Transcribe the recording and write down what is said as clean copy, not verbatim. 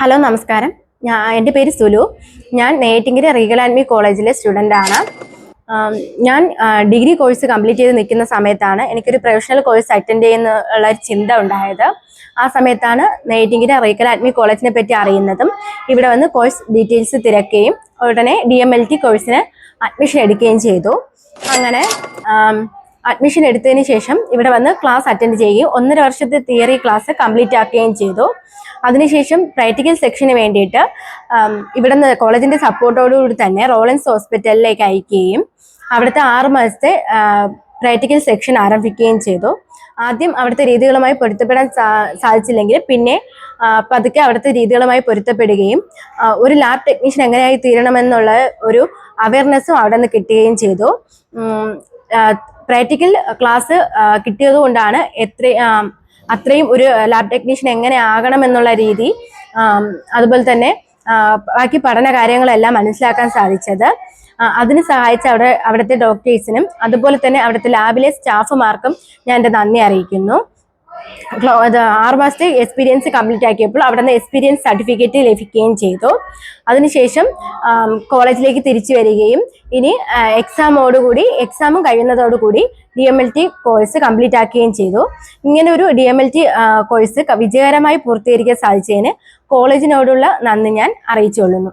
Hello നമസ്കാരം. എൻ്റെ പേര് സുലു. ഞാൻ നെയ്യാറ്റിൻകര റീഗൽ ആൻഡ് കോളേജിലെ സ്റ്റുഡൻ്റ് ആണ്. ഞാൻ ഡിഗ്രി കോഴ്സ് കംപ്ലീറ്റ് ചെയ്ത് നിൽക്കുന്ന സമയത്താണ് എനിക്കൊരു പ്രൊഫഷണൽ കോഴ്സ് അറ്റൻഡ് ചെയ്യുന്നുള്ള ഒരു ചിന്ത ഉണ്ടായത്. ആ സമയത്താണ് നെയ്യാറ്റിൻകര റീഗൽ ആൻഡ് കോളേജിനെ പറ്റി അറിയുന്നതും ഇവിടെ വന്ന് കോഴ്സ് ഡീറ്റെയിൽസ് തിരക്കുകയും ഉടനെ DMLT കോഴ്സിന് അഡ്മിഷൻ എടുക്കുകയും ചെയ്തു. അങ്ങനെ അഡ്മിഷൻ എടുത്തതിന് ശേഷം ഇവിടെ വന്ന് ക്ലാസ് അറ്റൻഡ് ചെയ്യുകയും 1.5 വർഷത്തെ തിയറി ക്ലാസ് കംപ്ലീറ്റ് ആക്കുകയും ചെയ്തു. അതിനുശേഷം പ്രാക്ടിക്കൽ സെക്ഷന് വേണ്ടിയിട്ട് ഇവിടെ നിന്ന് കോളേജിന്റെ സപ്പോർട്ടോടുകൂടി തന്നെ റോളൻസ് ഹോസ്പിറ്റലിലേക്ക് അയക്കുകയും അവിടുത്തെ 6 മാസത്തെ പ്രാക്ടിക്കൽ സെക്ഷൻ ആരംഭിക്കുകയും ചെയ്തു. ആദ്യം അവിടുത്തെ രീതികളുമായി പൊരുത്തപ്പെടാൻ സാധിച്ചില്ലെങ്കിൽ പിന്നെ പതുക്കെ അവിടുത്തെ രീതികളുമായി പൊരുത്തപ്പെടുകയും ഒരു ലാബ് ടെക്നീഷ്യൻ എങ്ങനെയായി തീരണമെന്നുള്ള ഒരു അവയർനെസ്സും അവിടെ നിന്ന് കിട്ടുകയും ചെയ്തു. പ്രാക്ടിക്കൽ ക്ലാസ് കിട്ടിയത് കൊണ്ടാണ് അത്രയും ഒരു ലാബ് ടെക്നീഷ്യൻ എങ്ങനെ ആകണം എന്നുള്ള രീതി, അതുപോലെ തന്നെ ബാക്കി പഠന കാര്യങ്ങളെല്ലാം മനസ്സിലാക്കാൻ സാധിച്ചത്. അതിന് സഹായിച്ച അവിടുത്തെ ഡോക്ടേഴ്സിനും അതുപോലെ തന്നെ അവിടുത്തെ ലാബിലെ സ്റ്റാഫുമാർക്കും ഞാൻ എൻ്റെ നന്ദി അറിയിക്കുന്നു. 6 മാസത്തെ എക്സ്പീരിയൻസ് കംപ്ലീറ്റ് ആക്കിയപ്പോൾ അവിടെ നിന്ന് എക്സ്പീരിയൻസ് സർട്ടിഫിക്കറ്റ് ലഭിക്കുകയും ചെയ്തു. അതിനുശേഷം കോളേജിലേക്ക് തിരിച്ചു വരികയും ഇനി എക്സാമും കഴിയുന്നതോടുകൂടി DMLT കോഴ്സ് കംപ്ലീറ്റ് ആക്കുകയും ചെയ്തു. ഇങ്ങനെ ഒരു DMLT കോഴ്സ് വിജയകരമായി പൂർത്തീകരിക്കാൻ സാധിച്ചതിന് കോളേജിനോടുള്ള നന്ദി ഞാൻ അറിയിച്ചുകൊള്ളുന്നു.